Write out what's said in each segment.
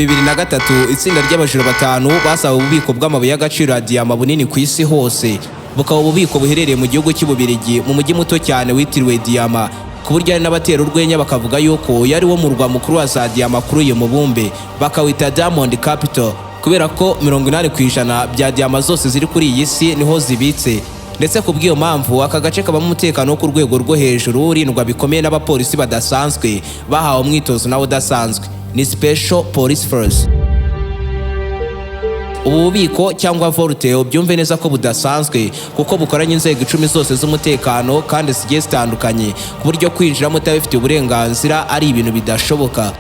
2003 itsinda ry'abajura batanu basaba ububiko bw'amabuye y'agaciro ya diyama bunini ku isi hose, bukaba ububiko buherereye mu gihugu cy'Ububirigi mu mujyi muto cyane witiriwe diyama, ku buryo ari n'abatera urwenya bakavuga yuko yari wo murwa mukuru wa za diyama kuri uyu mubumbe, bakawita Diamond Capital kubera ko 80% bya diyama zose ziri kuri iyi si niho zibitse. Ndetse ku bw'iyo mpamvu aka gace kabamo umutekano wo ku rwego rwo hejuru urindwa bikomeye n'abapolisi badasanzwe bahawe umwitozo nawo udasanzwe, ni Special Police Force. Ubu bubiko cyangwa vault byumve neza ko budasanzwe kuko bukoranye inzego 10 zose z'umutekano kandi zigiye zitandukanye, ku buryo kwinjiramo utabifitiye uburenganzira ari ibintu bidashoboka.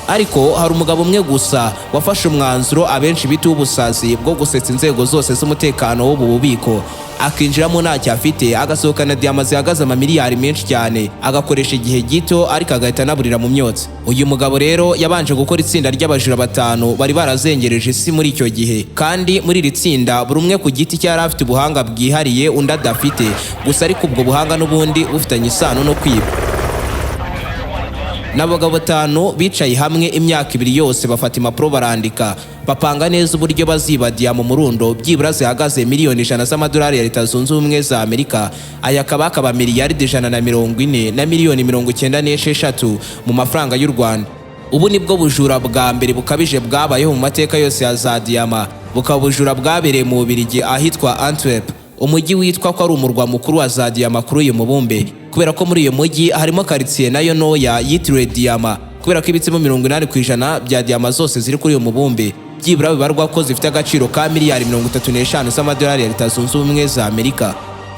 Ariko hari umugabo umwe gusa wafashe umwanzuro abenshi bita ubusazi bwo gusetsa inzego zose z'umutekano w'ubu bubiko, akinjiramo ntacyo afite, agasohokana diyama zihagaze amamiliyari menshi cyane, agakoresha igihe gito ariko agahita anaburira mu myotsi. Uyu mugabo rero yabanje gukora itsinda ry'abajura batanu bari barazengereje isi muri icyo gihe, kandi muri iri tsinda buri umwe ku giti cyari afite ubuhanga bwihariye undi adafite, gusa ariko ubwo buhanga n'ubundi bufitanye isano no kwiba. N'abagabo batanu bicaye hamwe imyaka 2 yose bafata impapuro barandika, bapanga neza uburyo baziba diyama mu murundo byibura zihagaze miliyoni 100 z'amadolari ya Leta Zunze Ubumwe za Amerika, aya akaba miliyari 140 na miliyoni 96 mu mafaranga y'u Rwanda. Ubu nibwo bujura bwa mbere bukabije bwabayeho mu mateka yose ya za diyama, bukaba bujura bwabereye mu Bubiligi ahitwa Antwerp, umujyi witwa ko ari umurwa mukuru wa za diyama kuri uyu mubumbe, kubera ko muri uyu mujyi harimo quartier nayo ntoya yitiriwe diyama, kubera ko ibitsemo 80% bya diyama zose ziri kuri uyu mubumbe byibura bibarwa ko zifite agaciro ka miliyari 35 z'amadolari ya Leta Zunze Ubumwe za Amerika.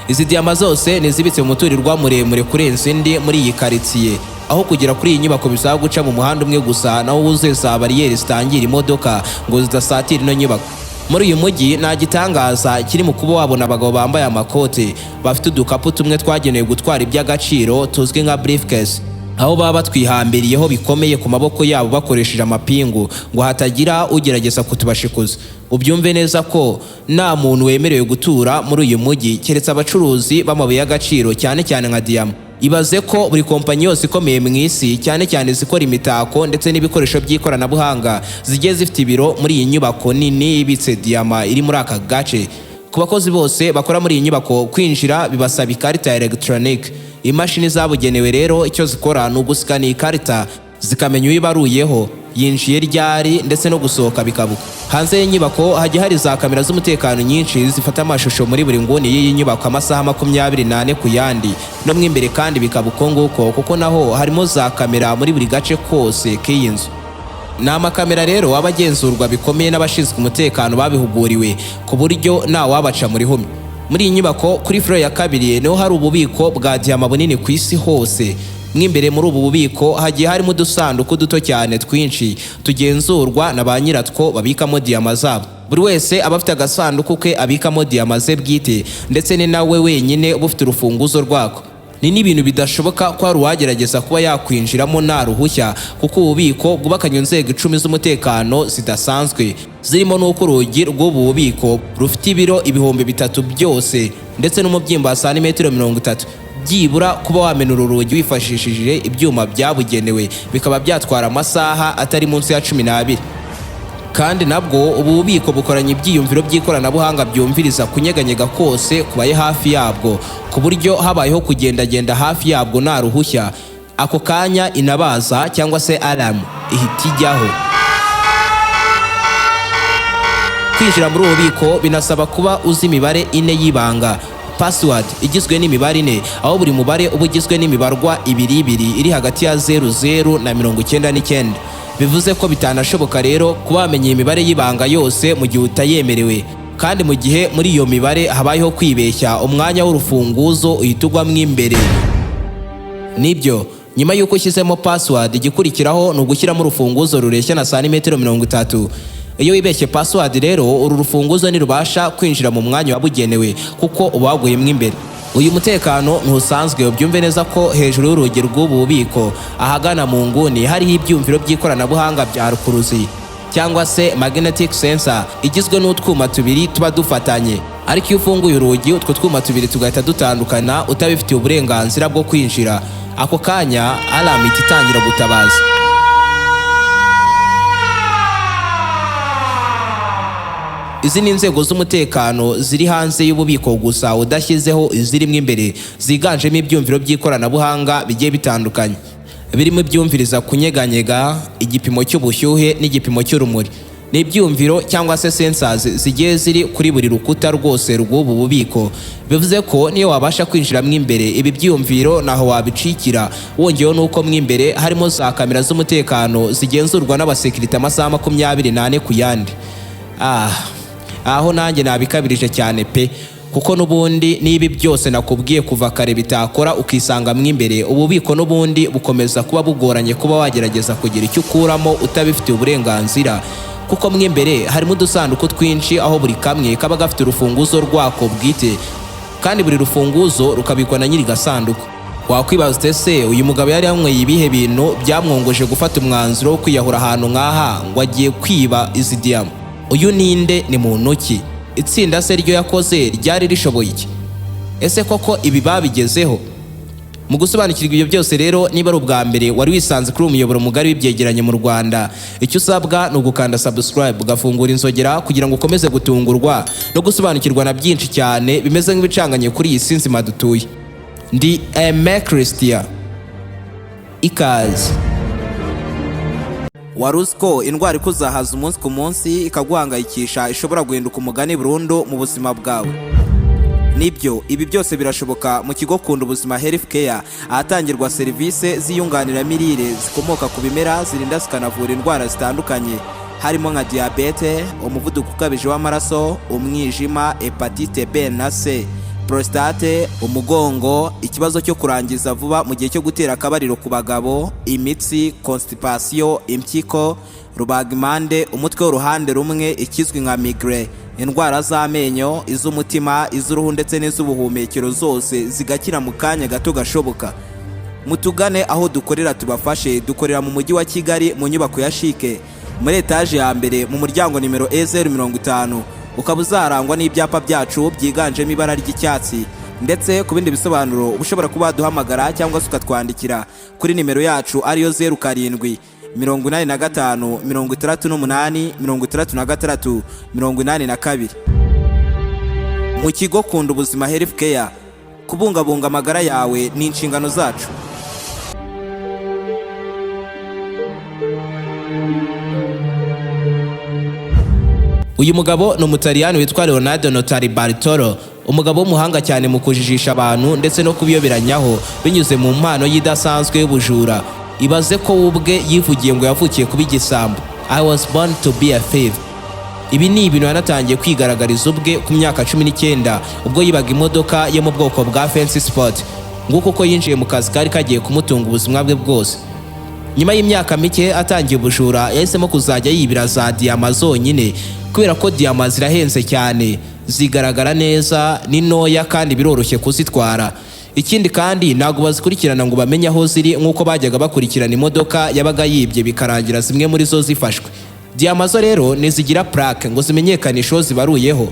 Izi diyama zose nizibitse mu muturirwa muremure kurenza indi muri iyi quartier, aho kugera kuri iyi nyubako bisaba guca mu muhanda umwe gusa nawo wuzuye za bariyeri zitangira imodoka ngo zidasatira ino nyubako. Muri uyu mujyi nta gitangaza kiri mu kuba wabona abagabo bambaye amakote bafite udukapu tumwe twagenewe gutwara iby'agaciro tuzwi nka briefcase, aho baba batwihambiriyeho bikomeye ku maboko yabo bakoresheje amapingu ngo hatagira ugerageza kutubashikuza. Ubyumve neza ko nta muntu wemerewe gutura muri uyu mujyi keretse abacuruzi b'amabuye y'agaciro cyane cyane nka diyama. Ibaze ko buri kompanyi yose ikomeye mu isi cyane cyane zikora imitako ndetse n'ibikoresho by'ikoranabuhanga zigiye zifite ibiro muri iyi nyubako nini ibitse diyama iri muri aka gace. Ku bakozi bose bakora muri iyi nyubako kwinjira bibasaba ikarita ya electronic. Imashini zabugenewe rero icyo zikora ni ugusikana ikarita zikamenya uyibaruyeho yinjiye ryari ndetse no gusohoka bikabuka. Hanze y'inyubako hajya hari za kamera z'umutekano nyinshi zifata amashusho muri buri nguni y'iyi nyubako amasaha 24 ku yandi, no mwimbere kandi bikabuko nguko kuko naho harimo za kamera muri buri gace kose k'iyi nzu. Ni amakamera rero abagenzurwa bikomeye n'abashinzwe umutekano babihuguriwe ku buryo nta wabaca muri humye. Muri iyi nyubako kuri floor ya 2 niho hari ububiko bwa diyama bunini ku isi hose. Mwimbere muri ubu bubiko hagiye harimo udusanduku duto cyane twinshi tugenzurwa na ba nyiratwo babikamo diyama zabo. Buri wese aba afite agasanduku ke abikamo diyama ze bwite, ndetse ni nawe wenyine uba ufite urufunguzo rwako. Ni n'ibintu bidashoboka ko hari uwagerageza kuba yakwinjiramo nta ruhushya kuko ububiko bwubakanye inzego 10 z'umutekano zidasanzwe, zirimo n'uko urugi rw'ubu bubiko rufite ibiro 3,000 byose ndetse n'umubyimba wa santimetero 30. Byibura kuba wamena uru rugi wifashishije ibyuma byabugenewe bikaba byatwara amasaha atari munsi ya 12. Kandi nabwo ubu bubiko bukoranye ibyiyumviro by'ikoranabuhanga byumviriza kunyeganyega kose kubaye hafi yabwo, ku buryo habayeho kugendagenda hafi yabwo nta ruhushya, ako kanya inabaza cyangwa se alarm ihita ijyaho. Kwinjira muri ubu bubiko binasaba kuba uzi imibare 4 y'ibanga, password igizwe n'imibare 4, aho buri mubare uba ugizwe n'imibarwa 2 iri hagati ya 00 na 99. Bivuze ko bitanashoboka rero kuba wamenye imibare y'ibanga yose mu gihe utayemerewe, kandi mu gihe muri iyo mibare habayeho kwibeshya umwanya w'urufunguzo uhitugwa mwimbere. Nibyo nyuma yuko ushyizemo password igikurikiraho no gushyiramo urufunguzo rureshya na santimetero 30. Iyo wibeshye password rero uru rufunguzo ntirubasha kwinjira mu mwanya wabugenewe kuko uba waguye mwimbere. Uyu mutekano ntusanzwe, ubyumve neza ko hejuru y'urugi rw'ubu bubiko ahagana mu nguni hariho ibyumviro by'ikoranabuhanga bya rukuruzi cyangwa se magnetic sensor igizwe n'utwuma 2 tuba dufatanye, ariko iyo ufunguye urugi utwo twuma 2 tugahita dutandukana utabifitiye uburenganzira bwo kwinjira. Ako kanya alarm itangira gutabaza. Izi ni inzego z'umutekano ziri hanze y'ububiko gusa udashyizeho izirimo imbere, ziganjemo ibyumviro by'ikoranabuhanga bigiye bitandukanye, birimo ibyumviriza kunyeganyega, igipimo cy'ubushyuhe n'igipimo cy'urumuri. Ni ibyumviro cyangwa se sensors zigiye ziri kuri buri rukuta rwose rw'ubu bubiko, bivuze ko niyo wabasha kwinjira imbere ibi byumviro naho wabicikira. Wongeyeho nuko imbere harimo za kamera z'umutekano zigenzurwa n'abasekirite amasaha 24 ku yandi. Aho nanjye nabikabirije cyane pe, kuko nubundi nibi byose nakubwiye kuva kare bitakora ukisanga imbere, ububiko nubundi bukomeza kuba bugoranye kuba wagerageza kugira icyo ukuramo utabifitiye uburenganzira, kuko imbere harimo udusanduku twinshi aho buri kamwe kaba gafite urufunguzo rwako bwite, kandi buri rufunguzo rukabikwa na nyiri gasanduku. Wakwibaza ese uyu mugabo yari yanyweye ibihe bintu byamwongoje gufata umwanzuro wo kwiyahura ahantu nk'aha ngo agiye kwiba izi diyama? Uyu ninde? Ni muntu ki? Itsinda se ryo yakoze ryari rishoboye iki? Ese koko ibi babigezeho? Mu gusobanukirwa ibyo byose rero, niba ari ubwa mbere wari wisanze kuri umuyoboro mugari w'ibyegeranyo mu Rwanda, icyo usabwa ni ugukanda subscribe, ugafungura inzogera kugira ngo ukomeze gutungurwa no gusobanukirwa na byinshi cyane bimeze nk'ibicanganye kuri iyi si nzima dutuye. Ndi Aime Christian. Ikaze. Wari uzi ko indwara ikuzahaza umunsi ku munsi ikaguhangayikisha ishobora guhinduka umugani burundu mu buzima bwawe? Nibyo, ibi byose birashoboka mu kigo KUNDUBUZIMA Health, ahatangirwa serivisi z'inyunganiramirire zikomoka ku bimera zirinda zikanavura indwara zitandukanye, harimo nka diabete, umuvuduko ukabije w'amaraso, umwijima, hepatite B na C, prostate, umugongo, ikibazo cyo kurangiza vuba mu gihe cyo gutera akabariro ku bagabo, imitsi, constipation, impyiko, rubagimpande, umutwe w'uruhande rumwe ikizwi nka migraine, indwara z'amenyo, iz'umutima, iz'uruhu ndetse n'iz'ubuhumekero zose zigakira mu kanya gato gashoboka. Mutugane aho dukorera tubafashe. Dukorera mu mujyi wa Kigali mu nyubako ya Shike, muri etaje ya mbere mu muryango nimero E050. Ukaba uzarangwa n'ibyapa byacu byiganjemo ibara ry'icyatsi, ndetse ku bindi bisobanuro ushobora kuba duhamagara cyangwa se ukatwandikira kuri nimero yacu ariyo 07 85 68 66 82. Mu kigo KUNDUBUZIMA Health, kubungabunga amagara yawe ni inshingano zacu. Uyu mugabo ni umutaliyani witwa Narrator, umugabo w'umuhanga cyane mu kujijisha abantu ndetse no kubiyoberanyaho binyuze mu mpano yidasanzwe y'ubujura. Ibaze ko ubwe yivugiye ngo yavukiye kuba igisambo. I was born to be a thief. Ibi ni ibintu yanatangiye kwigaragariza ubwe ku myaka 19 ubwo yibaga imodoka yo mu bwoko bwa fancy sport, nguko ko yinjiye mu kazi kari kagiye kumutunga ubuzima bwe bwose. Nyuma y'imyaka mike atangiye ubujura, yahisemo kuzajya yibira za diyama zonyine, kubera ko diyama zirahenze cyane, zigaragara neza, ni ntoya kandi biroroshye kuzitwara. Ikindi kandi ntabwo bazikurikirana ngo bamenye aho ziri nk'uko bajyaga bakurikirana imodoka yabaga yibye bikarangira zimwe muri zo zifashwe. Diyama zo rero nizigira plaque ngo zimenyekanishe aho zibaruyeho.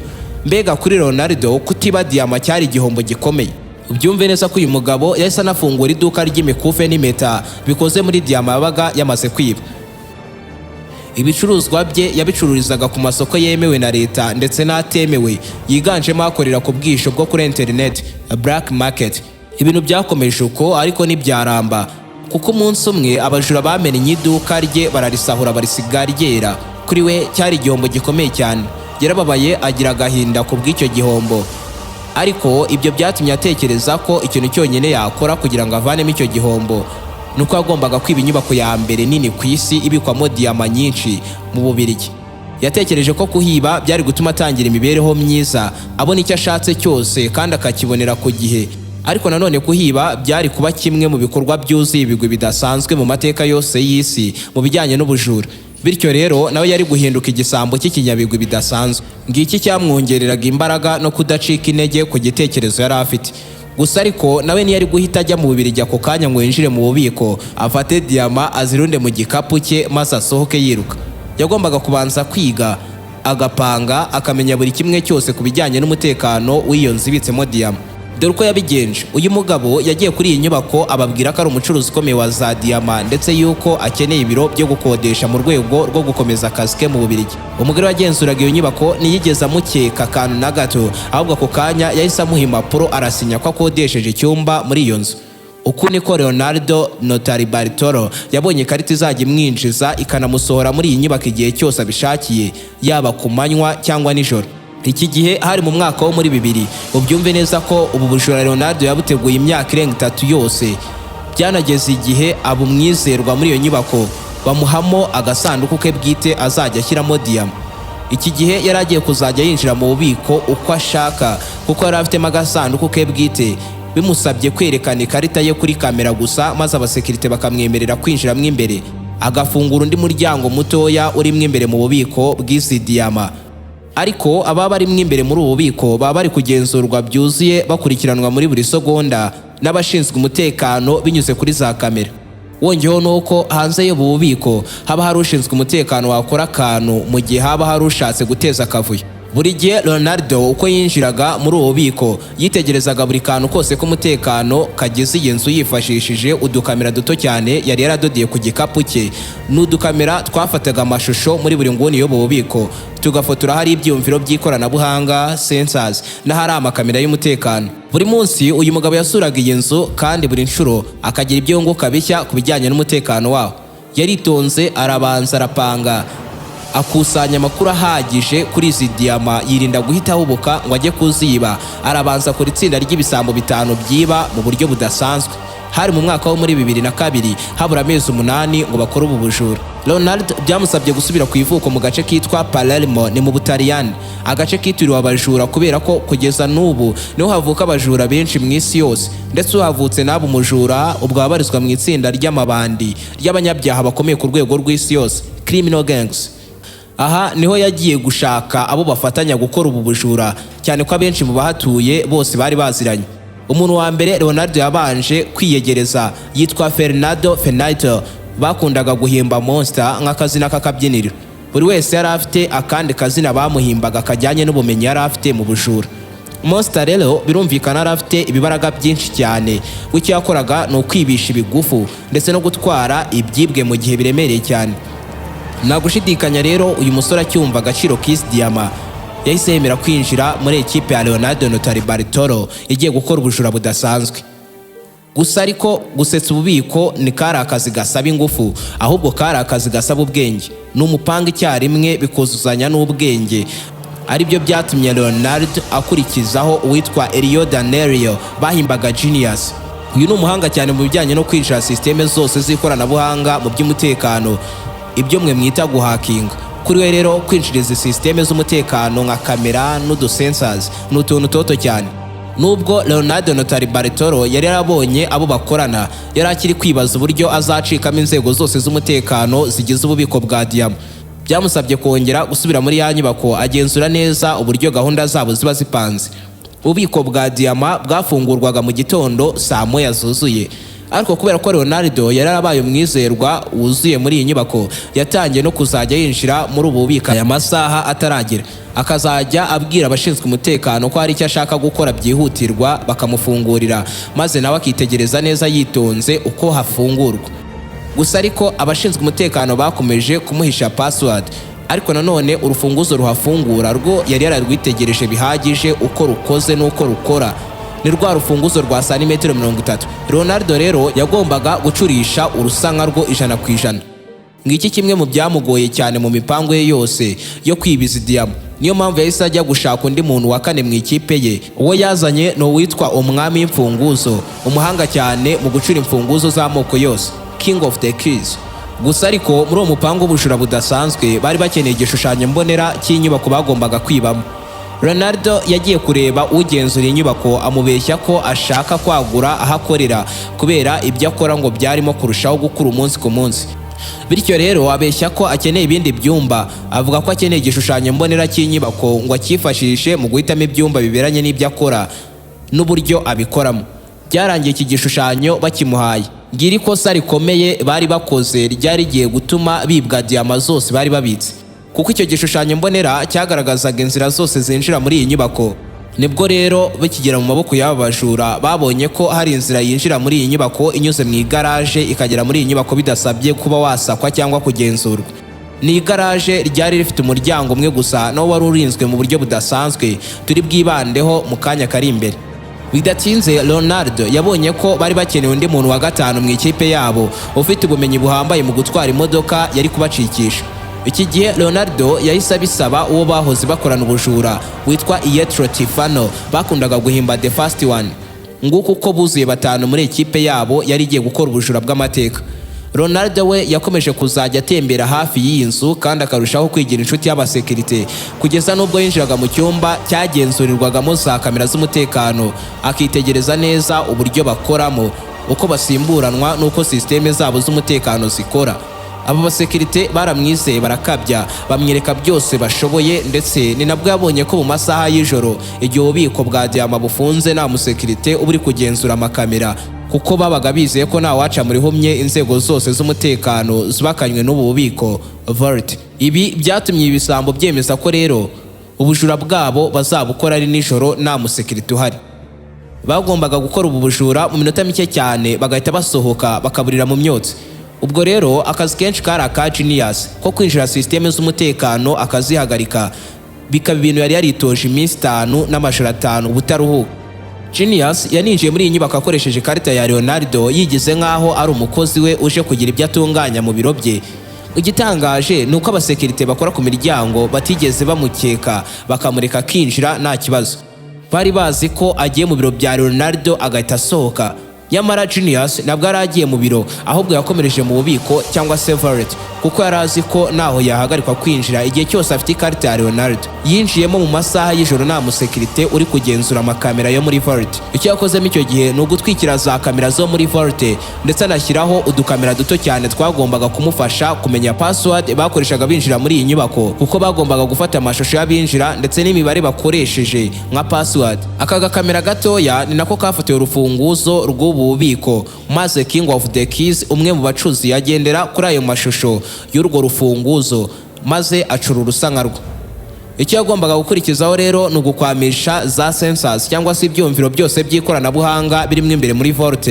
Mbega kuri Ronaldo kutiba diyama cyari igihombo gikomeye. Ubyumve neza ko uyu mugabo yahise anafungura iduka ry'imikufe n'impeta bikoze muri diyama yabaga yamaze kwiba. Ibicuruzwa bye yabicururizaga ku masoko yemewe na leta ndetse n'atemewe, yiganjemo akorera ku bwisho bwo kuri internet, black market. Ibintu byakomeje uko ariko ntibyaramba, kuko umunsi umwe abajura bamenye iduka rye bararisahura barisiga ryera. Kuri we cyari igihombo gikomeye cyane, yarababaye agira agahinda ku bw'icyo gihombo. Ariko ibyo byatumye atekereza ko ikintu cyonyine yakora kugira ngo avanemo icyo gihombo nuko yagombaga kwiba inyubako ya mbere nini ku isi ibikwamo diyama nyinshi mu Bubiligi. Yatekereje ko kuhiba byari gutuma atangira imibereho myiza, abona icyo ashatse cyose kandi akakibonera ku gihe. Ariko nanone kuhiba byari kuba kimwe mu bikorwa byuzuye ibigwi bidasanzwe mu mateka yose y'isi mu bijyanye n'ubujura. Bityo rero nawe yari guhinduka igisambo cy'ikinyabigwi bidasanzwe. Ngiki cyamwongereraga imbaraga no kudacika intege ku gitekerezo yari afite. Gusa ariko nawe ntiyari guhita ajya mu Bubiligi ako kanya ngo yinjire mu bubiko afate diyama azirunde mu gikapu cye maze asohoke yiruka. Yagombaga kubanza kwiga, agapanga, akamenya buri kimwe cyose ku bijyanye n'umutekano w'iyo nzu ibitsemo diyama. Dore uko yabigenje. Uyu mugabo yagiye kuri iyi nyubako ababwira ko ari umucuruzi ukomeye wa za diyama ndetse yuko akeneye ibiro byo gukodesha mu rwego rwo gukomeza akazi ke mu Bubiligi. Umugore wagenzuraga iyo nyubako ntiyigeze amukeka akantu na gato, ahubwo ako kanya yahise amuha impapuro arasinya ko akodesheje icyumba muri iyo nzu. Uku niko Leonardo Notari Bartolo yabonye ikarita izajya imwinjiza ikanamusohora muri iyi nyubako igihe cyose abishakiye, yaba ku manywa cyangwa nijoro. Iki gihe hari mu mwaka wo muri 2000. Ubyumve neza ko ubu bujura Leonardo yabuteguye imyaka irenga 3 yose. Byanageze igihe abo mwizerwa muri iyo nyubako bamuhamo agasanduku ke bwite azajya ashyiramo diyama. Iki gihe yari agiye kuzajya yinjira mu bubiko uko ashaka kuko yari afitemo agasanduku ke bwite, bimusabye kwerekana ikarita ye kuri kamera gusa, maze abasekirite bakamwemerera kwinjiramo imbere, agafungura undi muryango mutoya urimo imbere mu bubiko bw'izi diyama. Ariko ababa bari imbere muri ubu bubiko baba bari kugenzurwa byuzuye, bakurikiranwa muri buri segonda n'abashinzwe umutekano binyuze kuri za kamera. Wongeyeho nuko hanze y'ubu bubiko haba hari ushinzwe umutekano wakora akantu mu gihe haba hari ushatse guteza akavuyo. Buri gihe Leonardo uko yinjiraga muri ubu bubiko yitegerezaga buri kantu kose k'umutekano kagize iyi nzu yifashishije udukamera duto cyane yari yaradodiye ku gikapu cye. N'udukamera twafataga amashusho muri buri nguni y'ubu bubiko, tugafotora hari ibyumviro by'ikoranabuhanga sensors n'ahari amakamera y'umutekano. Buri munsi uyu mugabo yasuraga iyi nzu kandi buri nshuro akagira ibyo yunguka bishya ku bijyanye n'umutekano waho. Yaritonze arabanza arapanga, akusanya amakuru ahagije kuri izi diyama, yirinda guhita ahubuka ngo ajye kuziba. Arabanza akora itsinda ry'ibisambo 5 byiba mu buryo budasanzwe. Hari mu mwaka wo muri 2002, habura amezi 8 ngo bakore ubu bujura. Leonardo byamusabye gusubira ku ivuko mu gace kitwa Palermo ni mu Butaliyani, agace kitiriwe abajura kubera ko kugeza n'ubu niho havuka abajura benshi mu isi yose, ndetse uhavutse n'abo mujura ubwo abarizwa mu itsinda ry'amabandi ry'abanyabyaha bakomeye ku rwego rw'isi yose, criminal gangs. Aha niho yagiye gushaka abo bafatanya gukora ubu bujura, cyane ko abenshi mu bahatuye bose bari baziranye. Umuntu wa mbere Leonardo yabanje kwiyegereza yitwa Fernando Fenito, bakundaga guhimba Monster nk'akazina k'akabyiniro. Buri wese yari afite akandi kazina bamuhimbaga kajyanye n'ubumenyi yari afite mu bujura. Monster rero birumvikana yari afite ibibaraga byinshi cyane, w'icyo yakoraga ni ukwibisha ibigufu ndetse no gutwara ibyibwe mu gihe biremereye cyane. Nta gushidikanya rero uyu musore acyumva agaciro k'isi diyama yahise yemera kwinjira muri ekipe ya Leonardo Notari Bartolo igiye gukora ubujura budasanzwe. Gusa ariko gusetsa ububiko ni kari akazi gasaba ingufu, ahubwo kari akazi gasaba ubwenge. Ni umupanga icyarimwe bikuzuzanya n'ubwenge, aribyo byatumye Leonardo akurikizaho uwitwa Elio Danerio bahimbaga Genius. Uyu ni umuhanga cyane mu bijyanye no kwinjira systeme zose z'ikoranabuhanga mu by'umutekano, ibyo mwe mwita guhakinga. Kuri we rero kwinjiriza systeme z'umutekano nka kamera n'udusensors ni utuntu toto cyane. Nubwo Leonardo Notari Bartolo yari yarabonye abo bakorana, yari akiri kwibaza uburyo azacikamo inzego zose z'umutekano zigize ububiko bwa diyama. Byamusabye kongera gusubira muri ya nyubako agenzura neza uburyo gahunda zabo ziba zipanze. Ububiko bwa diyama bwafungurwaga mu gitondo saa 9 zuzuye. Ariko kubera ko Leonardo yari arabaye umwizerwa wuzuye muri iyi nyubako, yatangiye no kuzajya yinjira muri ubu bubiko aya masaha ataragera, akazajya abwira abashinzwe umutekano ko hari icyo ashaka gukora byihutirwa bakamufungurira, maze nawe akitegereza neza yitonze uko hafungurwa. Gusa ariko abashinzwe umutekano bakomeje kumuhisha password, ariko nanone urufunguzo ruhafungura rwo yari yararwitegereje bihagije uko rukoze n'uko rukora. Ni rwa rufunguzo rwa santimetero 30. Leonardo rero yagombaga gucurisha urusanka rwo 100%. Ngiki kimwe mu byamugoye cyane mu mipango ye yose yo kwibiza diyama. Niyo mpamvu yahise ajya gushaka undi muntu wa kane mu ikipe ye. Uwo yazanye no witwa umwami w'imfunguzo, umuhanga cyane mu gucura imfunguzo z'amoko yose, King of the Keys. Gusa ariko muri uwo mupango w'ubujura budasanzwe bari bakeneye igishushanyo mbonera cy'inyubako bagombaga kwibamo. Leonardo yagiye kureba ugenzura inyubako amubeshya ko ashaka kwagura ahakorera kubera ibyo akora ngo byarimo kurushaho gukura umunsi ku munsi. Bityo rero abeshya ko akeneye ibindi byumba, avuga ko akeneye igishushanyo mbonera cy'inyubako ngo akifashishe mu guhitamo ibyumba biberanye n'ibyo akora n'uburyo abikoramo. Byarangiye iki gishushanyo bakimuhaye. Ngira ikosa rikomeye bari bakoze ryari rigiye gutuma bibwa diyama zose bari babitse, kuko icyo gishushanyo mbonera cyagaragazaga inzira zose zinjira muri iyi nyubako. Nibwo rero bakigera mu maboko y'aba bajura babonye ko hari inzira yinjira muri iyi nyubako inyuze mu igaraje ikagera muri iyi nyubako bidasabye kuba wasakwa cyangwa kugenzurwa. Ni igaraje ryari rifite umuryango umwe gusa nawo wari urinzwe mu buryo budasanzwe turi bwibandeho mu kanya kari imbere. Bidatinze Leonardo yabonye ko bari bakeneye undi muntu wa gatanu mu ikipe yabo ufite ubumenyi buhambaye mu gutwara imodoka yari kubacikisha. Iki gihe Leonardo yahise abisaba uwo bahoze bakorana ubujura witwa Tifano bakundaga guhimba The First One. Nguko uko buzuye batanu muri ikipe yabo yari igiye gukora ubujura bw'amateka. Leonardo we yakomeje kuzajya atembera hafi y'iyi nzu kandi akarushaho kwigira inshuti y'abasekirite kugeza n'ubwo yinjiraga mu cyumba cyagenzurirwagamo za kamera z'umutekano akitegereza neza uburyo bakoramo, uko basimburanwa n'uko systeme zabo z'umutekano zikora. Abo basekirite baramwizeye barakabya bamwereka byose bashoboye, ndetse ni nabwo yabonye ko mu masaha y'ijoro igihe ububiko bwa diyama bufunze nta musekirite uri kugenzura amakamera, kuko babaga bizeye ko nta waca muri humye inzego zose z'umutekano zubakanywe n'ubu bubiko vault. Ibi byatumye ibisambo byemeza ko rero ubujura bwabo bazabukora ari nijoro nta musekirite uhari. Bagombaga gukora ubu bujura mu minota mike cyane bagahita basohoka bakaburira mu myotsi. Ubwo rero akazi kenshi kari aka genius ko kwinjira systeme z'umutekano akazihagarika, bikaba ibintu yari yaritoje iminsi 5 n'amajoro 5 ubutaruhuka. Genius yaninjiye muri iyi nyubako akoresheje ikarita ya Leonardo yigize nk'aho ari umukozi we uje kugira ibyo atunganya mu biro bye. Igitangaje ni uko abasekirite bakora ku miryango batigeze bamukeka bakamureka kinjira nta kibazo. Bari bazi ko agiye mu biro bya Leonardo agahita asohoka. Nyamara Genius ntabwo yari agiye mu biro, ahubwo yakomereje mu bubiko cyangwa se vault, kuko yari azi ko naho yahagarikwa kwinjira igihe cyose afite ikarita ya Leonardo. Yinjiyemo mu masaha y'ijoro nta musekirite uri kugenzura amakamera yo muri vault. Icyo yakozemo icyo gihe ni ugutwikira za kamera zo muri vault ndetse anashyiraho udukamera duto cyane twagombaga kumufasha kumenya password bakoreshaga binjira muri iyi nyubako, kuko bagombaga gufata amashusho y'abinjira ndetse n'imibare bakoresheje nka password. Aka gakamera gatoya ni nako kafatiwe urufunguzo rw'ububiko, maze King of the Keys umwe mu bacuzi yagendera kuri ayo mashusho y'urwo rufunguzo maze acura urusanka rwo. Icyo yagombaga gukurikizaho rero ni ugukwamisha za sensors cyangwa se ibyumviro byose by'ikoranabuhanga birimo imbere muri vault.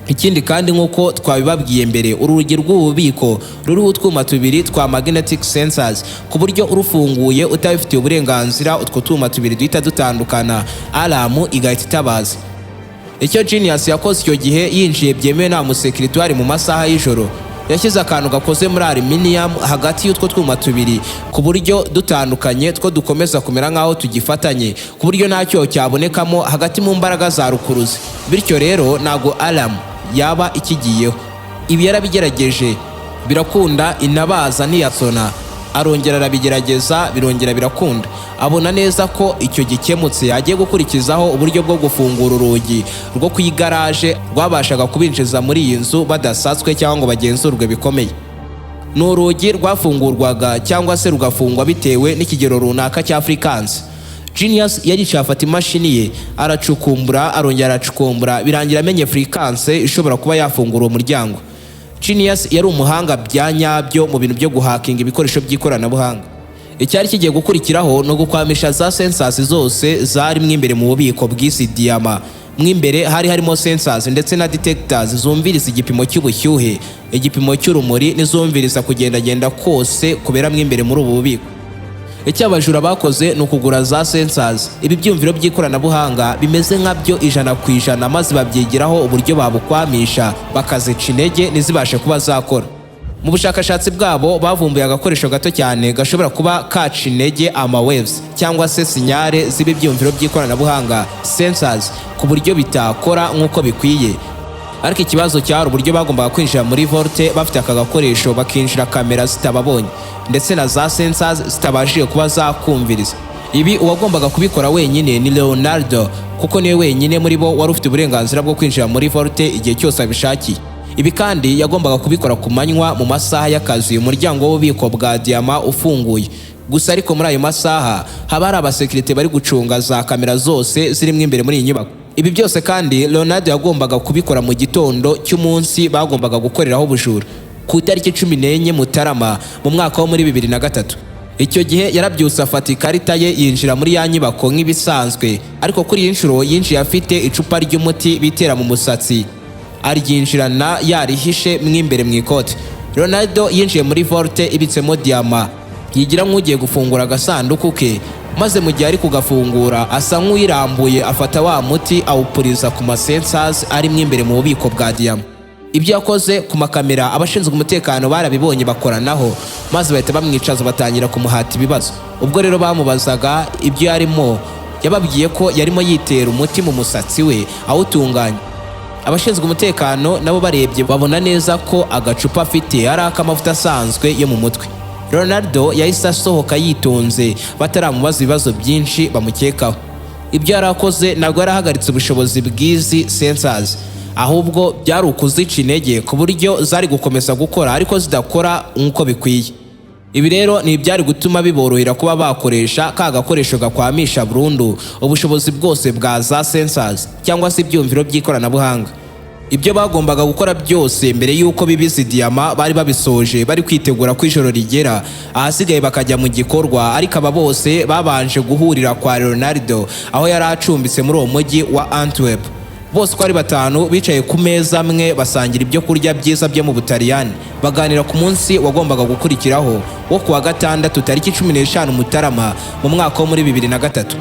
Ikindi kandi nk'uko twabibabwiye mbere, urugi rw'ububiko ruriho utwuma tubiri twa magnetic sensors ku buryo urufunguye utabifitiye uburenganzira utwo twuma tubiri duhita dutandukana, alarm igahita itabaza. Icyo Genius yakoze icyo gihe yinjiye byemewe nta musekirite wari mu masaha y'ijoro, yashyize akantu gakoze muri aluminium hagati y'utwo twuma tubiri ku buryo dutandukanye two dukomeza kumera nk'aho tugifatanye, ku buryo nta cyoho cyabonekamo hagati mu mbaraga za rukuruzi, bityo rero ntago alarm yaba ikigiyeho. Ibi yarabigerageje birakunda, inabaza ntiyasona, arongera arabigerageza birongera birakunda. Abona neza ko icyo gikemutse agiye gukurikizaho uburyo bwo gufungura urugi rwo ku igaraje rwabashaga kubinjiza muri iyi nzu badasatswe cyangwa ngo bagenzurwe bikomeye. Ni urugi rwafungurwaga cyangwa se rugafungwa bitewe n'ikigero runaka cya frequency. Genius yagiye afata imashini ye aracukumbura arongera aracukumbura birangira amenye frequency ishobora kuba yafungura uwo muryango. Genius yari umuhanga bya nyabyo mu bintu byo guhakinga ibikoresho by'ikoranabuhanga. Icyari kigiye gukurikiraho no gukwamisha za sensors zose zari mwimbere mu bubiko bw'isi diyama. Mwimbere hari harimo sensors ndetse na detectors zumviriza igipimo cy'ubushyuhe, igipimo cy'urumuri n'izumviriza kugendagenda kose kubera mwimbere muri ubu bubiko. Icyo abajura bakoze ni ukugura za sensors, ibi byumviro by'ikoranabuhanga bimeze nkabyo 100% maze babyigiraho uburyo babukwamisha bakazica intege ntizibashe kuba zakora. Mu bushakashatsi bwabo bavumbuye agakoresho gato cyane gashobora kuba kaca intege ama waves cyangwa se sinyare z'ibi byumviro by'ikoranabuhanga sensors ku buryo bitakora nk'uko bikwiye. Ariko ikibazo cyari uburyo bagombaga kwinjira muri vault bafite aka gakoresho bakinjira kamera zitababonye ndetse na za sensors zitabashije kuba zakumviriza. Ibi uwagombaga kubikora wenyine ni Leonardo, kuko niwe wenyine muri bo wari ufite uburenganzira bwo kwinjira muri vault igihe cyose abishakiye. Ibi kandi yagombaga kubikora ku manywa mu masaha y'akazi umuryango w'ububiko bwa diyama ufunguye. Gusa ariko muri ayo masaha haba hari abasekirite bari gucunga za kamera zose zirimo imbere muri iyi nyubako. Ibi byose kandi Leonardo yagombaga kubikora mu gitondo cy'umunsi bagombaga gukoreraho ubujura ku itariki 14 Mutarama mu mwaka wo muri 2003. Icyo gihe yarabyutse afata ikarita ye yinjira muri ya nyubako nk'ibisanzwe, ariko kuri iyi nshuro yinjiye afite icupa ry'umuti bitera mu musatsi, aryinjirana yarihishe mw'imbere mu ikote. Ronaldo yinjiye muri vault ibitsemo diyama, yigira nk'ugiye gufungura agasanduku ke, maze mu gihe ari kugafungura asa nk'uyirambuye afata wa muti awupuriza ku masensors ari mw'imbere mu bubiko bwa diyama. Ibyo yakoze ku makamera abashinzwe umutekano barabibonye bakoranaho, maze bahita bamwicaza batangira kumuhata ibibazo. Ubwo rero bamubazaga ibyo yarimo, yababwiye ko yarimo yitera umuti mu musatsi we awutunganya. Abashinzwe umutekano nabo barebye babona neza ko agacupa afite ari ak'amavuta asanzwe yo mu mutwe. Ronaldo yahise asohoka yitonze bataramubaza ibibazo byinshi bamukekaho. Ibyo yarakoze ntabwo yarahagaritse ubushobozi bw'izi sensors, ahubwo byari ukuzica intege ku buryo zari gukomeza gukora ariko zidakora nk'uko bikwiye. Ibi rero ni ibyari gutuma biborohera kuba bakoresha ka gakoresho gakwamisha burundu ubushobozi bwose bwa za sensors cyangwa se ibyumviro by'ikoranabuhanga. Ibyo bagombaga gukora byose mbere y'uko bibiza diyama bari babisoje, bari kwitegura ko ijoro rigera, ahasigaye bakajya mu gikorwa. Ariko aba bose babanje guhurira kwa Ronaldo aho yari acumbitse muri uwo mujyi wa Antwerp. Bose ko ari batanu bicaye ku meza amwe basangira ibyo kurya byiza byo mu Butaliyani, baganira ku munsi wagombaga gukurikiraho wo kuwa gatandatu tariki 15 Mutarama mu mwaka wo muri 2003.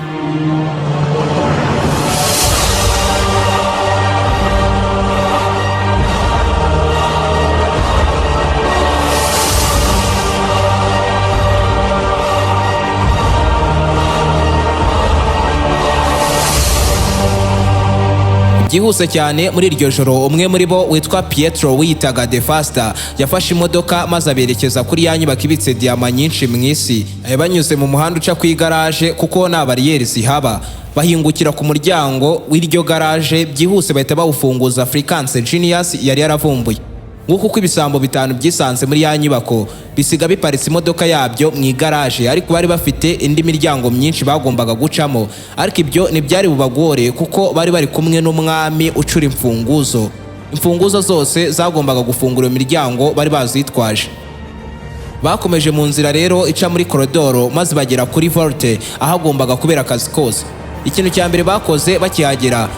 Byihuse cyane muri iryo joro, umwe muri bo witwa Pietro wiyitaga De Fasta yafashe imodoka maze aberekeza kuri ya nyubako ibitse diyama nyinshi mu isi. Banyuze mu muhanda uca ku igaraje kuko nta bariyeri zihaba, bahingukira ku muryango w'iryo garaje. Byihuse bahita bawufunguza Africans Genius yari yaravumbuye. Nguko uko ibisambo bitanu byisanze muri ya nyubako bisiga biparitse imodoka yabyo mu igaraje, ariko bari bafite indi miryango myinshi bagombaga gucamo. Ariko ibyo ntibyari bubagore kuko bari bari kumwe n'umwami ucura imfunguzo zose zagombaga gufungura imiryango bari bazitwaje. Bakomeje mu nzira rero ica muri koridoro maze bagera kuri vault ahagombaga kubera akazi kose. Ikintu cya mbere bakoze bakihagera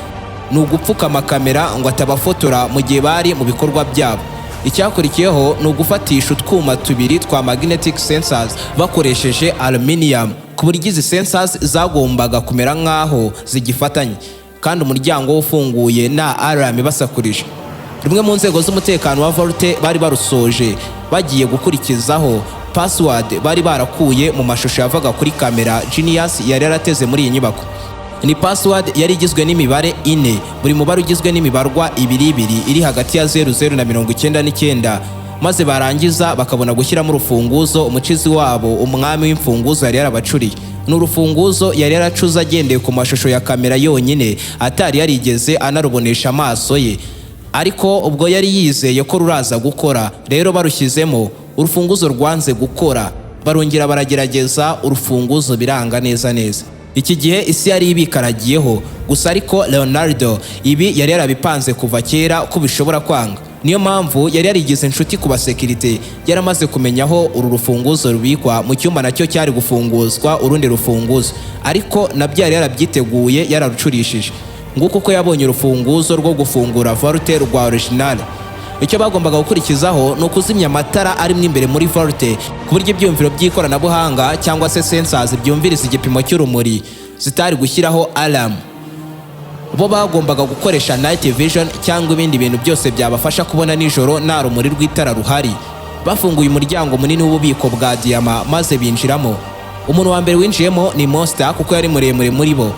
ni ugupfukama kamera ngo atabafotora mu gihe bari mu bikorwa byabo. Icyakurikiyeho ni ugufatisha utwuma tubiri twa magnetic sensors bakoresheje aluminium, ku buryo izi sensors zagombaga kumera nk'aho zigifatanye, kandi umuryango ufunguye na alarm basakurije. Rumwe mu nzego z'umutekano wa vault bari barusoje bagiye gukurikizaho password bari barakuye mu mashusho yavaga kuri kamera Genius yari yarateze muri iyi nyubako. Ni password yari igizwe n'imibare 4, buri mubare ugizwe n'imibarwa 2 iri hagati ya 00 na 99, maze barangiza bakabona gushyiramo urufunguzo umucizi wabo umwami w'imfunguzo yari yarabacuriye. N'urufunguzo yari yaracuza agendeye ku mashusho ya kamera yonyine, atari yarigeze anarubonesha amaso ye, ariko ubwo yari yizeye ko ruraza gukora. Rero barushyizemo, urufunguzo rwanze gukora, barongera baragerageza, urufunguzo biranga neza. Iki gihe isi yari ibikaragiyeho gusa, ariko Ronaldo ibi yari yarabipanze kuva kera ko bishobora kwanga. Niyo mpamvu yari yarigize inshuti ku basekirite, yaramaze kumenya aho uru rufunguzo rubikwa mu cyumba nacyo cyari gufunguzwa urundi rufunguzo, ariko nabyo yari yarabyiteguye yararucurishije. Nguko uko yabonye urufunguzo rwo gufungura vault rwa original. Icyo bagombaga gukurikizaho ni ukuzimya amatara ari imbere muri vault, ku buryo ibyumviro by'ikoranabuhanga cyangwa se sensors byumviriza igipimo cy'urumuri zitari gushyiraho alarm. Bo bagombaga gukoresha night vision cyangwa ibindi bintu byose byabafasha kubona nijoro nta rumuri rw'itara ruhari. Bafunguye umuryango munini w'ububiko bwa diyama maze binjiramo. Umuntu wa mbere winjiyemo ni Monster kuko yari muremure muri bo.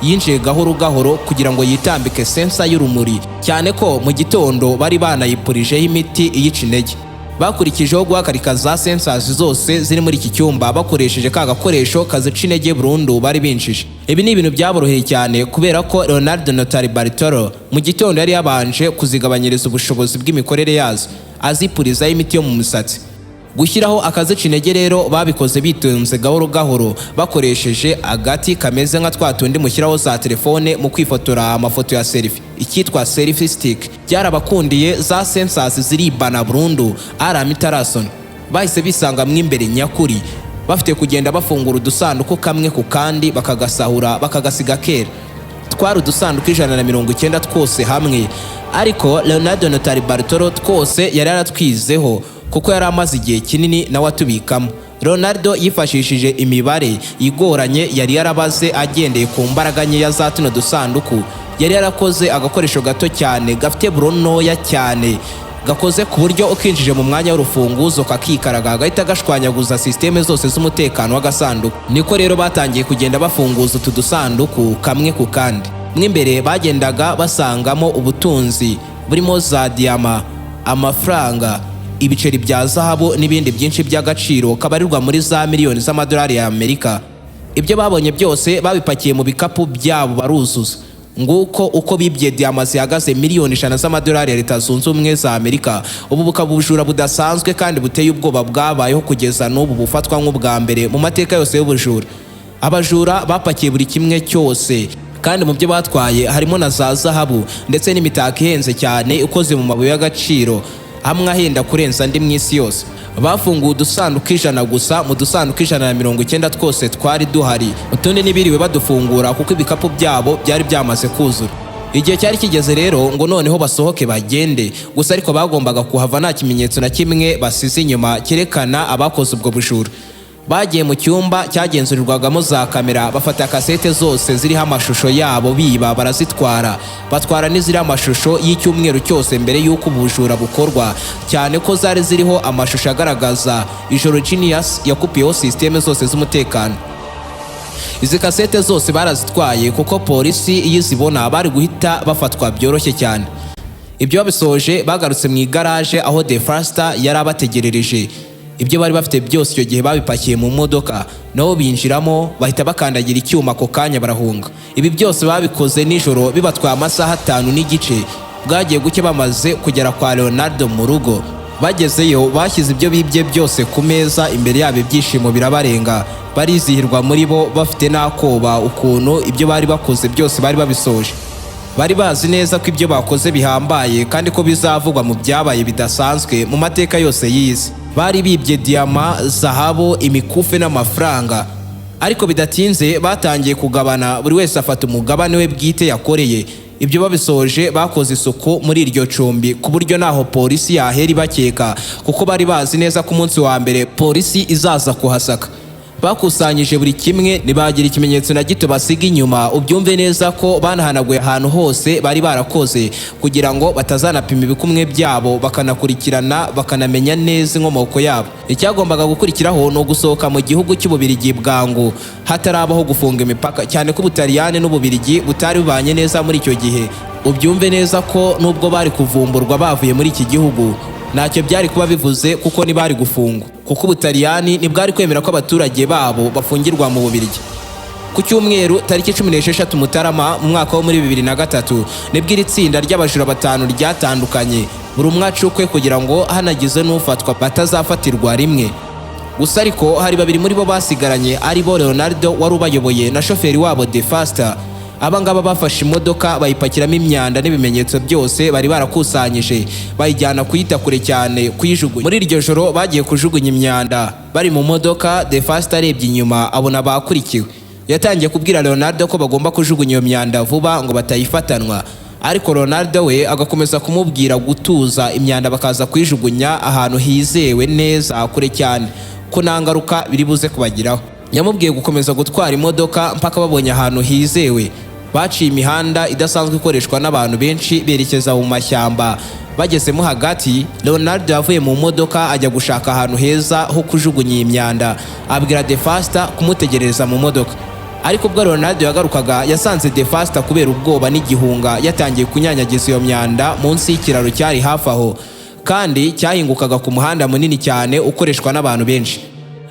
Yinjiye gahoro kugira ngo yitambike sensa y'urumuri, cyane ko mu gitondo bari banayipurijeho imiti iyica intege. Bakurikijeho guhagarika za sensors zose ziri muri iki cyumba bakoresheje ka gakoresho kazica intege burundu bari binjije. Ibi ni ibintu byaboroheye cyane kubera ko Ronaldo Notari Bartolo mu gitondo yari yabanje kuzigabanyiriza ubushobozi bw'imikorere yazo, azipurizaho imiti yo mu musatsi. Gushyiraho akazica intege rero babikoze bitonze gahoro bakoresheje agati kameze nka twatundi mushyiraho za telefone mu kwifotora amafoto ya selfie, icyitwa selfie stick. Byarabakundiye, za sensors ziribana burundu alarm itarasona. Bahise bisanga mwe imbere nyakuri bafite kugenda bafungura udusanduku kamwe ku kandi bakagasahura bakagasiga kera. Twari udusanduku 190 twose hamwe, ariko Leonardo Notari Bartolo twose yari yaratwizeho kuko yari amaze igihe kinini nawe atubikamo. Leonardo yifashishije imibare igoranye yari yarabaze agendeye ku mbaraga nkeya za tuno dusanduku. Yari yarakoze agakoresho gato cyane gafite buro ntoya cyane, gakoze ku buryo ukinjije mu mwanya w'urufunguzo kakikaraga gahita gashwanyaguza systeme zose z'umutekano w'agasanduku. Niko rero batangiye kugenda bafunguza utu dusanduku kamwe ku kandi. Mwimbere bagendaga basangamo ubutunzi burimo za diama, amafaranga, ibiceri bya zahabu n'ibindi byinshi by'agaciro kabarirwa muri za miliyoni z'amadolari ya Amerika. Ibyo babonye byose babipakiye mu bikapu byabo baruzuza. Nguko uko bibye diama zihagaze miliyoni 100 z'amadolari ya Leta Zunze Ubumwe za Amerika. Ubu bukabujura budasanzwe kandi buteye ubwoba bwabayeho kugeza n'ubu bufatwa nk'ubwa mbere mu mateka yose y'ubujura. Abajura bapakiye buri kimwe cyose, kandi mu byo batwaye harimo na za zahabu ndetse n'imitako ihenze cyane ikoze mu mabuye y'agaciro hamwe ahenda kurenza andi mu isi yose. Bafunguye udusanduku 100 gusa mu dusanduku 190 twose twari duhari. Utundi nibiriwe badufungura kuko ibikapu byabo byari byamaze kuzura. Igihe cyari kigeze rero ngo noneho basohoke bagende, gusa ariko bagombaga kuhava nta kimenyetso na kimwe basize inyuma cyerekana abakoze ubwo bujura. Bagiye mu cyumba cyagenzurirwagamo za kamera, bafata kasete zose ziriho amashusho yabo biba barazitwara. Batwara n'iziri amashusho y'icyumweru cyose mbere y'uko ubujura bukorwa, cyane ko zari ziriho amashusho agaragaza ijoro genius yakupiyeho systeme zose z'umutekano. Izi kasete zose barazitwaye kuko polisi iyo izibona bari guhita bafatwa byoroshye cyane. Ibyo babisoje bagarutse mu igaraje aho The Faster yari abategerereje. Ibyo bari bafite byose icyo gihe babipakiye mu modoka, nabo binjiramo bahita bakandagira icyuma ako kanya barahunga. Ibi byose babikoze nijoro bibatwaye amasaha 5 n'igice. Bwagiye guke bamaze kugera kwa Leonardo mu rugo. Bagezeyo bashyize ibyo bibye byose ku meza imbere yabo, ibyishimo birabarenga. Barizihirwa muri bo bafite nakoba ukuntu ibyo bari bakoze byose bari babisoje. Bari bazi neza ko ibyo bakoze bihambaye kandi ko bizavugwa mu byabaye bidasanzwe mu mateka yose y'isi. Bari bibye diama, zahabu, imikufe n'amafaranga. Ariko bidatinze batangiye kugabana, buri wese afata umugabane we bwite yakoreye. Ibyo babisoje bakoze isuku muri iryo cumbi ku buryo naho polisi yahera ibakeka, kuko bari bazi neza ko umunsi wa mbere polisi izaza kuhasaka. Bakusanyije buri kimwe, nibagira ikimenyetso na gito basiga inyuma. Ubyumve neza ko banahanaguye ahantu hose bari barakoze kugira ngo batazanapima ibikumwe byabo, bakanakurikirana bakanamenya neza inkomoko yabo. Icyagombaga gukurikiraho no gusohoka mu gihugu cy'Ububirigi bwangu hatarabaho gufunga imipaka, cyane ko Ubutaliyani n'Ububirigi butari bubanye neza muri icyo gihe. Ubyumve neza ko nubwo bari kuvumburwa bavuye muri iki gihugu, ntacyo byari kuba bivuze kuko ntibari gufungwa, kuko Ubutaliyani ntibwari kwemera ko abaturage babo bafungirwa mu Bubiligi. Ku cyumweru tariki 16 Mutarama mu mwaka wo muri 2003 nibwo iri tsinda ry'abajura 5 ryatandukanye, buri umwe acukwe kugira ngo hanagize n'ufatwa batazafatirwa rimwe. Gusa ariko hari babiri muri bo basigaranye, ari bo Leonardo wari ubayoboye na shoferi wabo The Faster. Abangaba bafashe imodoka bayipakiramo imyanda n'ibimenyetso byose bari barakusanyije, bayijyana kuyita kure cyane kuyijugunya. Muri iryo joro bagiye kujugunya imyanda bari mu modoka. The Faster arebye inyuma abona bakurikiwe. Yatangiye kubwira Leonardo ko bagomba kujugunya iyo myanda vuba ngo batayifatanwa, ariko Leonardo we agakomeza kumubwira gutuza imyanda bakaza kuyijugunya ahantu hizewe neza kure cyane ko nta ngaruka biri buze kubagiraho. Yamubwiye gukomeza gutwara imodoka mpaka babonye ahantu hizewe. Baciye imihanda idasanzwe ikoreshwa n'abantu benshi berekeza mu mashyamba. Bagezemo hagati, Leonardo yavuye mu modoka ajya gushaka ahantu heza ho kujugunya imyanda, abwira The Faster kumutegereza mu modoka. Ariko ubwo Leonardo yagarukaga yasanze The Faster kubera ubwoba n'igihunga yatangiye kunyanyagiza iyo myanda munsi y'ikiraro cyari hafi aho, kandi cyahingukaga ku muhanda munini cyane ukoreshwa n'abantu benshi.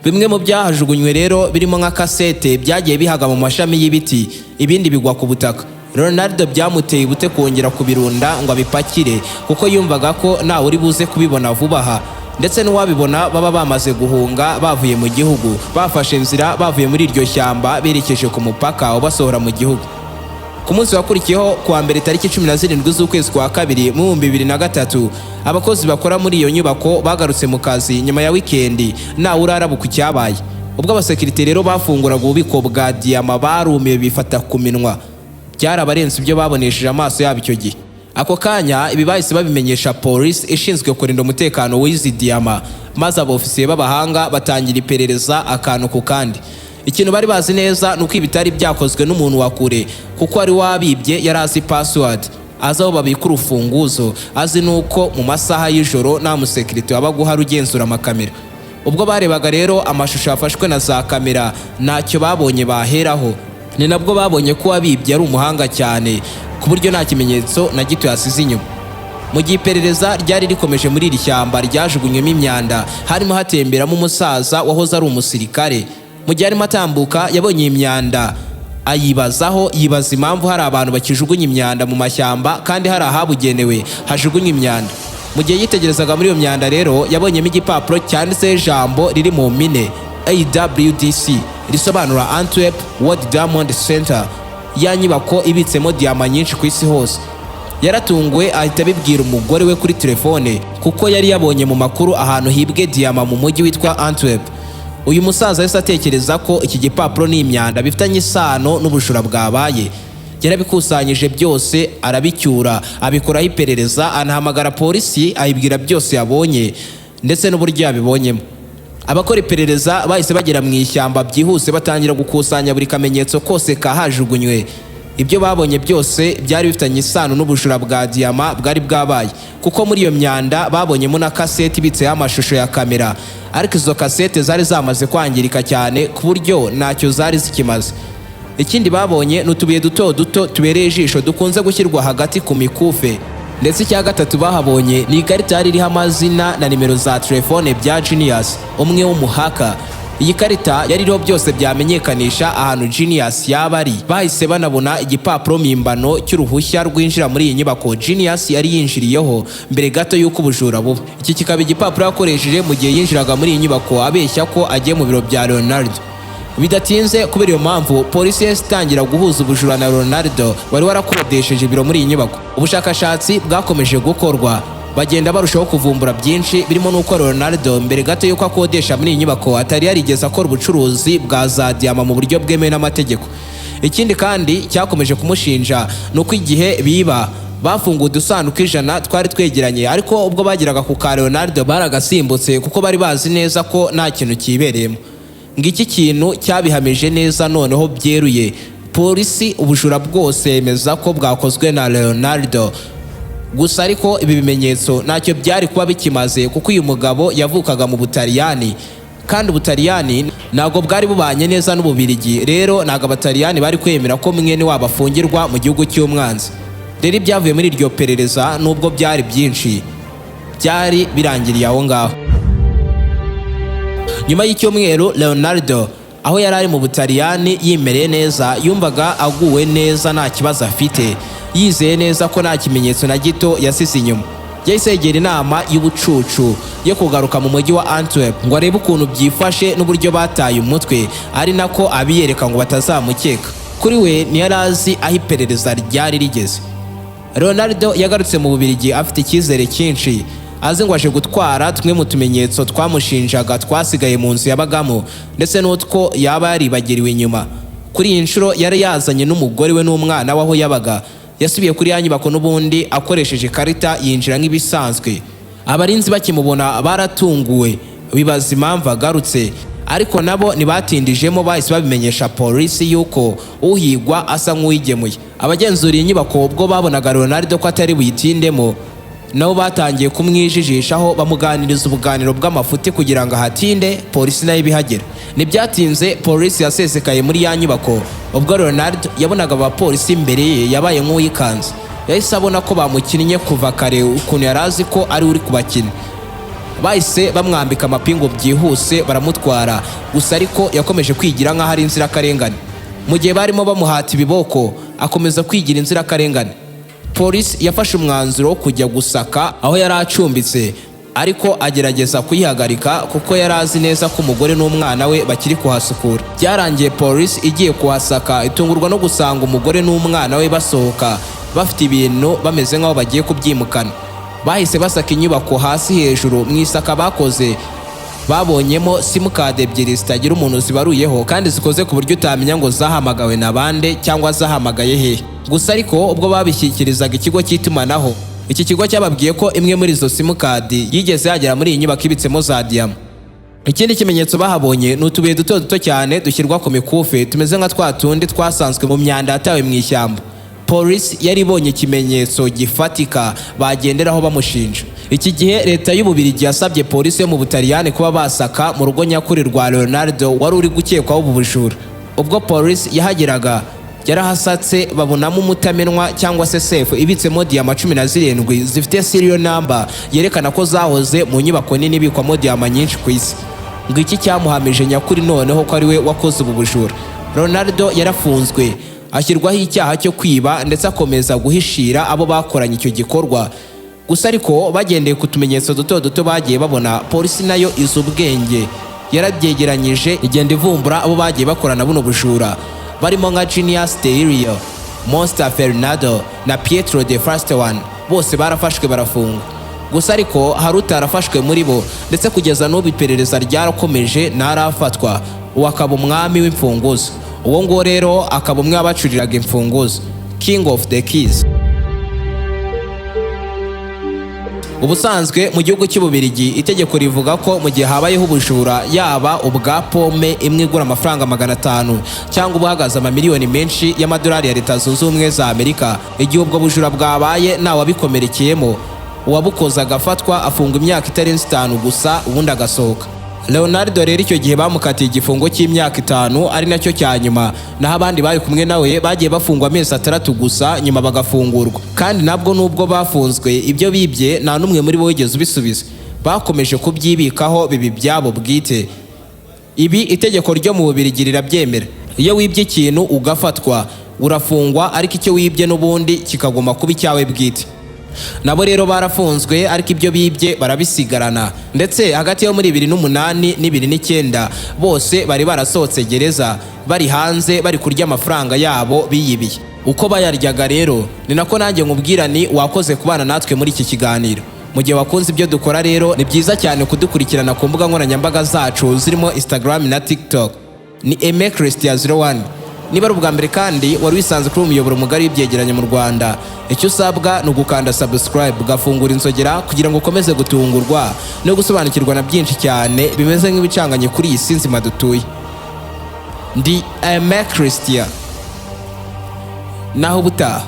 Bimwe mu byahajugunywe rero birimo nka kasete byagiye bihaga mu mashami y'ibiti, ibindi bigwa ku butaka. Leonardo byamuteye ubute kongera kubirunda ngo abipakire, kuko yumvaga ko nawe uri buze kubibona vuba aha, ndetse n'uwabibona baba bamaze guhunga bavuye mu gihugu, bafashe inzira bavuye muri iryo shyamba berekeje ku mupaka ubasohora mu gihugu. Ku munsi wakurikiyeho kuwa mbere tariki 17 z'ukwezi kwa kabiri mu 2003, abakozi bakora muri iyo nyubako bagarutse mu kazi nyuma ya weekend nawe urarabu ku cyabaye. Ubwo abasekirite rero bafunguraga ububiko bwa diyama barumiwe bifata ku minwa, byarabarenze ibyo babonesheje amaso yabo icyo gihe. Ako kanya ibi bahise babimenyesha polisi ishinzwe kurinda umutekano w'izi diyama, maze abofisiye b'abahanga batangira iperereza akantu ku kandi. Ikintu bari bazi neza nuko ibitari byakozwe n'umuntu wa kure, kuko ari wabibye yari azi password, azi aho babika urufunguzo, azi nuko mu masaha y'ijoro nta musekirite wabaga uhari ugenzura amakamera. Ubwo barebaga rero amashusho yafashwe na za kamera ntacyo babonye baheraho, ni nabwo babonye ko wabibye ari umuhanga cyane ku buryo nta kimenyetso na gito yasize inyuma. Mu gihe iperereza ryari rikomeje muri iri shyamba ryajugunywemo imyanda, harimo hatemberamo umusaza wahoze ari umusirikare. Mu gihe arimo atambuka yabonye imyanda ayibazaho, yibaza impamvu hari abantu bakijugunya imyanda mu mashyamba kandi hari ahabugenewe hajugunya imyanda. Mu gihe yitegerezaga muri iyo myanda rero yabonyemo igipapuro cyanditseho ijambo riri mu mpine AWDC, risobanura Antwerp World Diamond Center, ya nyubako ibitsemo diyama nyinshi ku isi hose. Yaratunguwe ahita abibwira umugore we kuri telefone, kuko yari yabonye mu makuru ahantu hibwe diyama mu mujyi witwa Antwerp. Uyu musaza yahise atekereza ko iki gipapuro n'imyanda bifitanye isano n'ubujura bwabaye. Yarabikusanyije byose arabicyura, abikoraho iperereza, anahamagara polisi ayibwira byose yabonye ndetse n'uburyo yabibonyemo. Abakora iperereza bahise bagera mu ishyamba byihuse batangira gukusanya buri kamenyetso kose kahajugunywe. Ibyo babonye byose byari bifitanye isano n'ubujura bwa diyama bwari bwabaye, kuko muri iyo myanda babonyemo na kasete ibitseho amashusho ya kamera, ariko izo kasete zari zamaze kwangirika cyane ku buryo ntacyo zari zikimaze. Ikindi babonye ni utubuye duto duto tubereye ijisho dukunze gushyirwa hagati ku mikufe, ndetse icya gatatu bahabonye ni ikarita yari iriho amazina na nimero za telefone bya Genius, umwe w'umuhaka. Iyi karita yari iriho byose byamenyekanisha ahantu Genius yaba ari. Bahise banabona igipapuro mpimbano cy'uruhushya rwinjira muri iyi nyubako Genius yari yinjiriyeho mbere gato y'uko ubujura buba. Iki kikaba igipapuro yakoresheje mu gihe yinjiraga muri iyi nyubako abeshya ko agiye mu biro bya Leonardo. Bidatinze kubera iyo mpamvu polisi yahise itangira guhuza ubujura na Leonardo wari warakodesheje ibiro muri iyi nyubako. Ubushakashatsi bwakomeje gukorwa, bagenda barushaho kuvumbura byinshi, birimo nuko Leonardo mbere gato yuko akodesha muri iyi nyubako atari yarigeze akora ubucuruzi bwa za diyama mu buryo bwemewe n'amategeko. Ikindi kandi cyakomeje kumushinja nuko igihe biba bafunguye udusanduku 100 twari twegeranye, ariko ubwo bagiraga ku ka Leonardo baragasimbutse kuko bari bazi neza ko nta kintu kibereyemo. Ngiki kintu cyabihamije neza noneho byeruye. Polisi ubujura bwose yemeza ko bwakozwe na Leonardo. Gusa ariko ibi bimenyetso ntacyo byari kuba bikimaze, kuko uyu mugabo yavukaga mu Butaliyani, kandi Ubutaliyani ntabwo bwari bubanye neza n'Ububirigi. Rero ntabwo Abataliyani bari kwemera ko mwene wabo afungirwa mu gihugu cy'umwanzi. Rero ibyavuye muri iryo perereza nubwo byari byinshi, byari birangiriye aho ngaho. Nyuma y'icyumweru Leonardo aho yari ari mu Butaliyani yimereye neza, yumvaga aguwe neza nta kibazo afite, yizeye neza ko nta kimenyetso na gito yasize inyuma. Yahise yegera inama y'ubucucu yo kugaruka mu mujyi wa Antwerp ngo arebe ukuntu byifashe n'uburyo bataye umutwe, ari nako abiyereka ngo batazamukeka. Kuri we ntiyari azi aho iperereza ryari rigeze. Leonardo yagarutse mu Bubiligi afite icyizere cyinshi, azi ngo aje gutwara tumwe mu tumenyetso twamushinjaga twasigaye mu nzu yabagamo, ndetse n'utwo yaba yaribagiriwe inyuma. Kuri iyi nshuro yari yazanye n'umugore we n'umwana w'aho yabaga. Yasubiye kuri ya nyubako n'ubundi akoresheje ikarita yinjira nk'ibisanzwe. Abarinzi bakimubona baratunguwe, bibaza impamvu agarutse, ariko nabo ntibatindijemo, bahise babimenyesha polisi yuko uhigwa asa nk'uwigemuye. Abagenzura iyi nyubako ubwo babonaga Leonardo ko atari buyitindemo, nabo batangiye kumwijijishaho bamuganiriza ubuganiro bw'amafuti kugira ngo ahatinde, polisi nayo ibihagera. Ntibyatinze polisi yasesekaye muri ya nyubako. Ubwo Leonardo yabonaga abapolisi imbere ye yabaye nk'uwikanze. Yahise abona ko bamukinnye kuva kare, ukuntu yari azi ko ari uri kubakina. Bahise bamwambika amapingu byihuse baramutwara, gusa ariko yakomeje kwigira nk'aho ari inzirakarengane. Mu gihe barimo bamuhata ibiboko akomeza kwigira inzirakarengane. Polisi yafashe umwanzuro wo kujya gusaka aho yari acumbitse, ariko agerageza kuyihagarika kuko yari azi neza ko umugore n'umwana we bakiri kuhasukura. Byarangiye polisi igiye kuhasaka itungurwa no gusanga umugore n'umwana we basohoka bafite ibintu bameze nk'aho bagiye kubyimukana. Bahise basaka inyubako hasi hejuru mu isaka bakoze, babonyemo simukadi ebyiri zitagira umuntu zibaruyeho kandi zikoze ku buryo utamenya ngo zahamagawe na bande cyangwa zahamagaye hehe. Gusa ariko ubwo babishyikirizaga ikigo cy'itumanaho, iki kigo cyababwiye ko imwe muri izo simukadi yigeze yagera muri iyi nyubako ibitsemo za diyama. Ikindi kimenyetso bahabonye ni utubuye duto duto cyane dushyirwa ku mikufe tumeze nka twa tundi twasanzwe mu myanda yatawe mu ishyamba. Polisi yari ibonye ikimenyetso gifatika bagenderaho bamushinja. Iki gihe leta y'Ububiligi yasabye polisi yo mu Butaliyani kuba basaka mu rugo nyakuri rwa Leonardo wari uri gukekwaho ubu bujura. Ubwo polisi yahageraga yarahasatse babonamo umutamenwa cyangwa se safe ibitsemo diyama 17 zifite serial number yerekana ko zahoze mu nyubako nini ibikwamo diyama nyinshi ku isi. Ngo iki cyamuhamije nyakuri noneho ko ari we wakoze ubu bujura. Ronaldo yarafunzwe ashyirwaho icyaha cyo kwiba ndetse akomeza guhishira abo bakoranye icyo gikorwa. Gusa ariko bagendeye ku tumenyetso duto duto bagiye babona, polisi nayo izo ubwenge yarabyegeranyije igenda ivumbura abo bagiye bakorana buno bujura, barimo nka Genius Deirio, Monster Fernando na Pietro de Frastewan. Bose barafashwe barafungwa. Gusa ariko hari utarafashwe muri bo ndetse kugeza n'ubu iperereza ryarakomeje ntarafatwa. Uwo akaba umwami w'imfunguzo. Uwo ngo rero akaba umwe wabacuriraga imfunguzo, King of the Keys. Ubusanzwe mu gihugu cy'Ububiligi itegeko rivuga ko mu gihe habayeho ubujura, yaba ubwa pome imwe igura amafaranga 500 cyangwa ubuhagaze amamiliyoni menshi y'amadolari ya Leta Zunze Ubumwe za Amerika, igihe ubwo bujura bwabaye nta wabikomerekeyemo, uwabukoze agafatwa afungwa imyaka itarenze 5 gusa ubundi agasohoka. Leonardo rero icyo gihe bamukatiye igifungo cy'imyaka 5 ari nacyo cya nyuma, naho abandi bari kumwe nawe bagiye bafungwa amezi 6 gusa nyuma bagafungurwa. Kandi nabwo nubwo bafunzwe, ibyo bibye nta n'umwe muri bo wigeze ubisubiza, bakomeje kubyibikaho bibi byabo bwite. Ibi itegeko ryo mu Bubiligi rirabyemera. Iyo wibye ikintu ugafatwa urafungwa, ariko icyo wibye n'ubundi kikagoma kuba icyawe bwite. Nabo rero barafunzwe ariko ibyo bibye barabisigarana, ndetse hagati yo muri 2008 n'2009 bose bari barasohotse gereza, bari hanze bari kurya amafaranga yabo biyibiye. Uko bayaryaga rero ni nako nanjye nkubwira ni wakoze kubana natwe muri iki kiganiro. Mu gihe wakunze ibyo dukora rero ni byiza cyane kudukurikirana ku mbuga nkoranyambaga zacu zirimo Instagram na TikTok, ni Aime Christian 01. Niba ari ubwa mbere kandi wari wisanze kuri umuyoboro mugari w'ibyegeranyo mu Rwanda, icyo usabwa ni ugukanda subscribe, ugafungura inzogera kugira ngo ukomeze gutungurwa no gusobanukirwa na byinshi cyane bimeze nk'ibicanganye kuri iyi si nzima dutuye. Ndi Aime Christian, naho ubutaha.